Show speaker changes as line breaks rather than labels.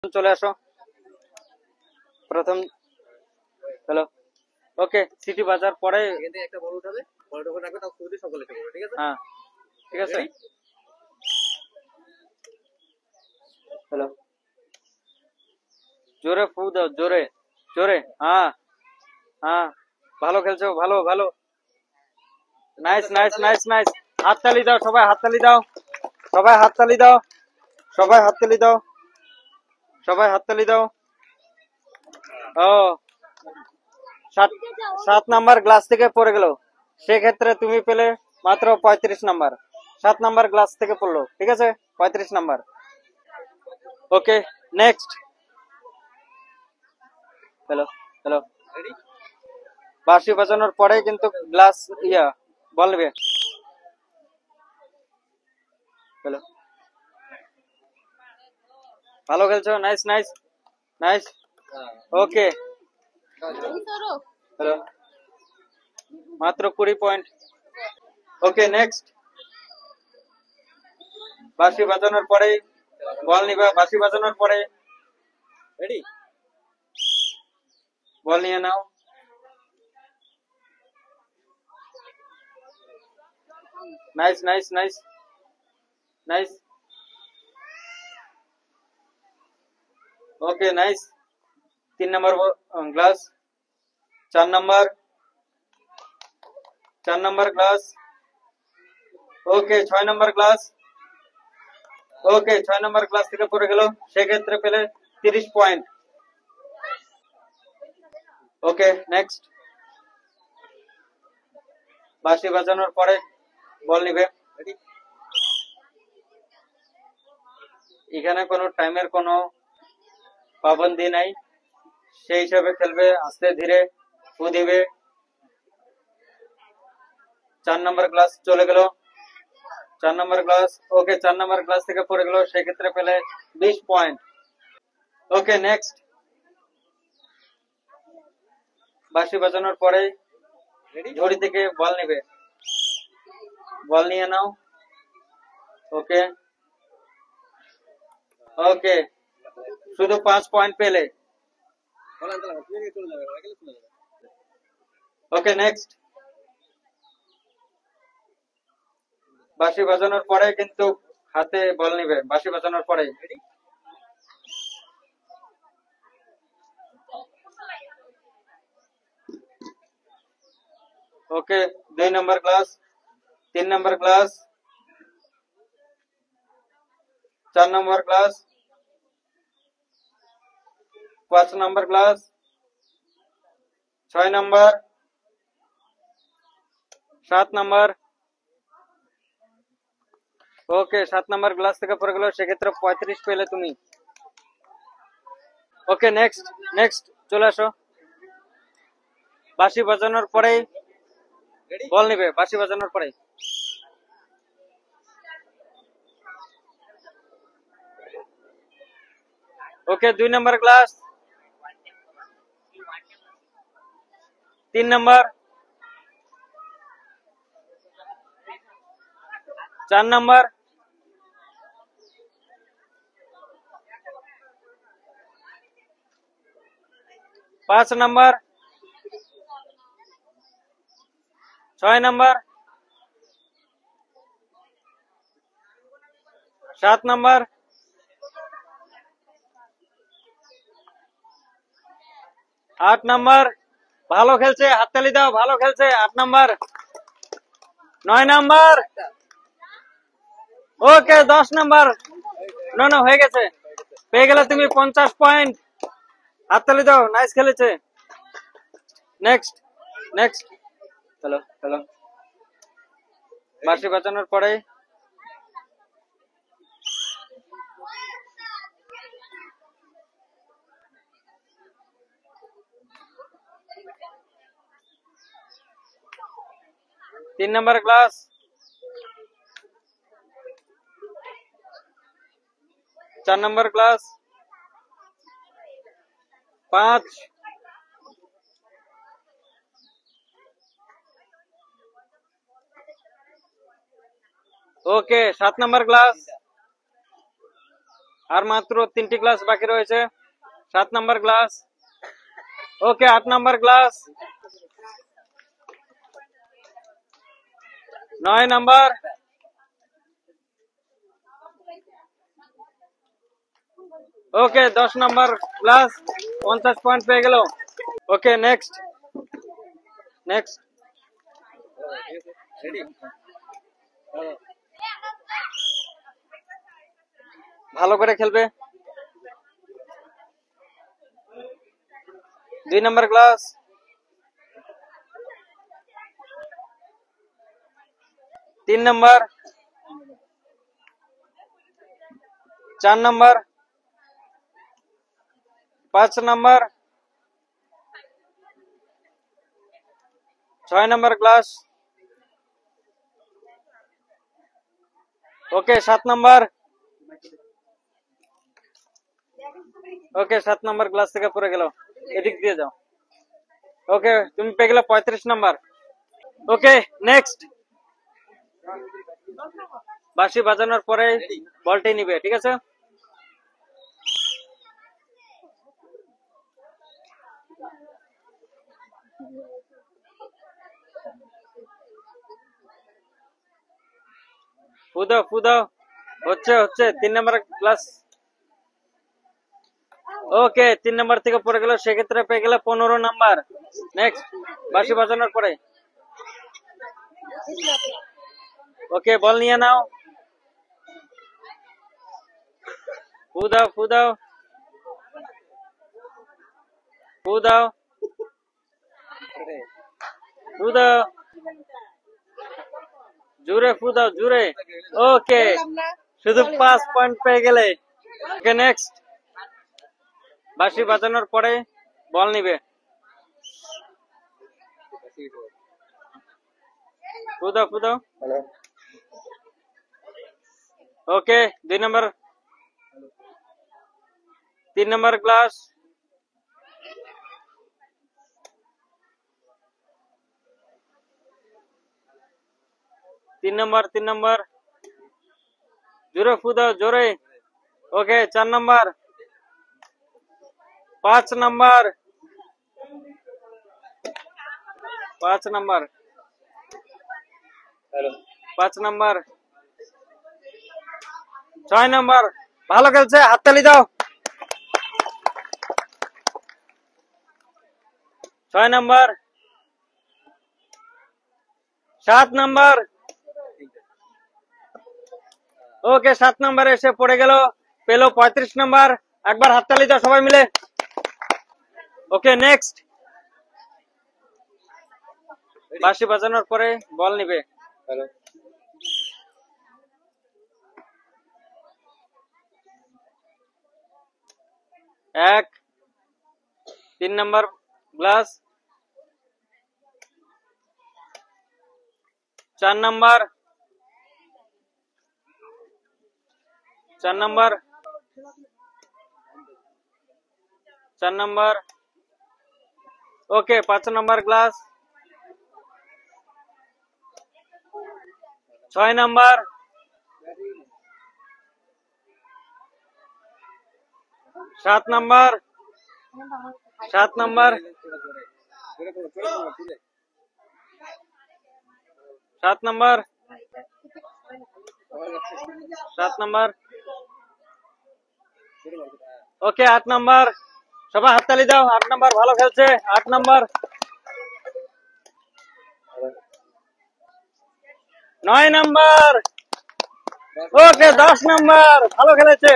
চলে আসো প্রথম। হ্যালো, ওকে। সিটি বাজার পরে
এখান থেকে একটা বল উঠাবে, বলটা ওখানে রাখবে, তাও শুরুতে সকলে খেলবে, ঠিক আছে?
হ্যাঁ, ঠিক আছে। হ্যালো, জোরে ফু দাও, জোরে জোরে। হ্যাঁ হ্যাঁ, ভালো খেলছো, ভালো ভালো। Nice nice nice nice. হাততালি দাও সবাই, হাততালি দাও সবাই, হাততালি দাও সবাই, হাততালি দাও সবাই, হাততালি দাও। ও, সাত 7 নাম্বার গ্লাস থেকে পড়ে গেল, সেক্ষেত্রে তুমি পেলে মাত্র 35 নাম্বার। 7 নাম্বার গ্লাস থেকে পড়লো, ঠিক আছে, 35 নাম্বার। ওকে, নেক্সট। Hello hello,
ready?
বাঁশি বাজানোর পরে কিন্তু গ্লাস বলবে। হ্যালো, ভালো খেলছো, নাইস নাইস নাইস। ওকে, হ্যালো, মাত্র 20 পয়েন্ট। ওকে, নেক্সট। বাঁশি বাজানোর পরে বল নিবা, বাঁশি বাজানোর পরে
রেডি?
বল নিয়ে নাও। Nice nice nice nice. Okay, nice. 3 number glass, 4 number, 4 number glass. Okay, 6 number glass. Okay, 6 number glass থেকে পড়ে গেল, সেক্ষেত্রে পেলে 30 পয়েন্ট। ওকে, নেক্সট। বাঁশি বাজানোর পরে বল নিবে।
রেডি?
এখানে কোনো টাইমের কোনো পাবন্দি নাই, সেই হিসাবে খেলবে, আস্তে ধীরে ফু দিবে। 4 নাম্বার ক্লাস চলে গেল, 4 নাম্বার ক্লাস। ওকে, 4 নাম্বার ক্লাস থেকে পড়ে গেল, সেক্ষেত্রে পেলে 20 পয়েন্ট। ওকে, নেক্সট। বাঁশি বাজানোর পরে
রেডি?
ঝুড়ি থেকে বল নিবে, বল নিয়ে নাও। ওকে ওকে, শুধু 5 পয়েন্ট পেলে।
বল আনতে লাগবে, তুমি চলে যাবে, ওরা গেলে চলে যাবে।
ওকে, নেক্সট। বাঁশি বাজানোর পরে কিন্তু হাতে বল নিবে, বাঁশি বাজানোর পরে।
Ready?
Okay, 2 number glass, 3 number glass, 4 number glass, 5 number glass, 6 number, 7 number. Okay, 7 number glass থেকে পড়ে গেল, সেক্ষেত্রে 35 পেলে তুমি। ওকে, নেক্সট নেক্সট, চলে আসো। বাঁশি বাজানোর পরেই
রেডি?
বল নিবে, বাঁশি বাজানোর পরে। ওকে, 2 number glass, 3 number, 4 number, 5 number, 6 number, 7 number, 8 number. ভালো খেলছে, হাততালি দাও, ভালো খেলছে। 8 নাম্বার, 9 নাম্বার। Okay, 10 number. না, হয়ে গেছে, পেয়ে গেলে তুমি 50 পয়েন্ট। হাততালি দাও, নাইস খেলেছে। Next next. হ্যালো হ্যালো, বাঁশি বাজানোর পরে তিন number glass, 4 number glass, 5। Okay, 7 number glass, আর মাত্র 3টি গ্লাস বাকি রয়েছে। 7 number glass. Okay 8 number glass. 9 number. Okay 10 number glass. 50 point পেয়ে গেল। Okay next. নেক্সট।
রেডি?
ভালো করে খেলবে। 2 number glass. 3 number. 4 number. 5 number. 6 number glass. Okay 7 number. Okay 7 number glass থেকে পড়ে গেল। এদিক দিয়ে যাও। ওকে তুমি পেয়ে গেলে 35 নাম্বার। ওকে নেক্সট। বাঁশি বাজানোর পরে বলটি নিবে, ঠিক আছে? ফুদাও ফুদাও। হচ্ছে হচ্ছে 3 নাম্বার ক্লাস। ওকে 3 নাম্বার থেকে পড়ে গেল, সেক্ষেত্রে পেয়ে গেলে 15 নাম্বার। নেক্সট বাঁশি বাজানোর পরে। ওকে বল নিয়ে নাও। ফুদাও ফুদাও ফুদাও ফুদাও। জুড়ে ফুদাও জুড়ে। ওকে শুধু 5 পয়েন্ট পেয়ে গেলে। ওকে নেক্সট। বাঁশি বাজানোর পরে বল নিবে। ফুদাও ফুদাও। ওকে 2 number. 3 number glass. 3 number 3 number. জোরে ফুদাও জোরে। ওকে 4 number. 5 number. 5 number. 5 number. 6 number. ভালো খেলছে, হাততালি দাও। 6 নাম্বার। 7 নাম্বার। ওকে 7 নাম্বার এসে পড়ে গেল, পেলো 35 নাম্বার। একবার হাততালি দাও সবাই মিলে। Okay next. বাঁশি বাজানোর পরে বল নিবে। 1 3 number glass. 4 number. 4 number. 4 number. Okay 5 number glass. 6 number. 7 number. 7 number. 7 number. 7 number. Okay 8 number. সবাই হাততালি দাও। 8 নাম্বার ভালো খেলছে। 8 নাম্বার। 9 নাম্বার। ওকে 10 নাম্বার ভালো খেলেছে।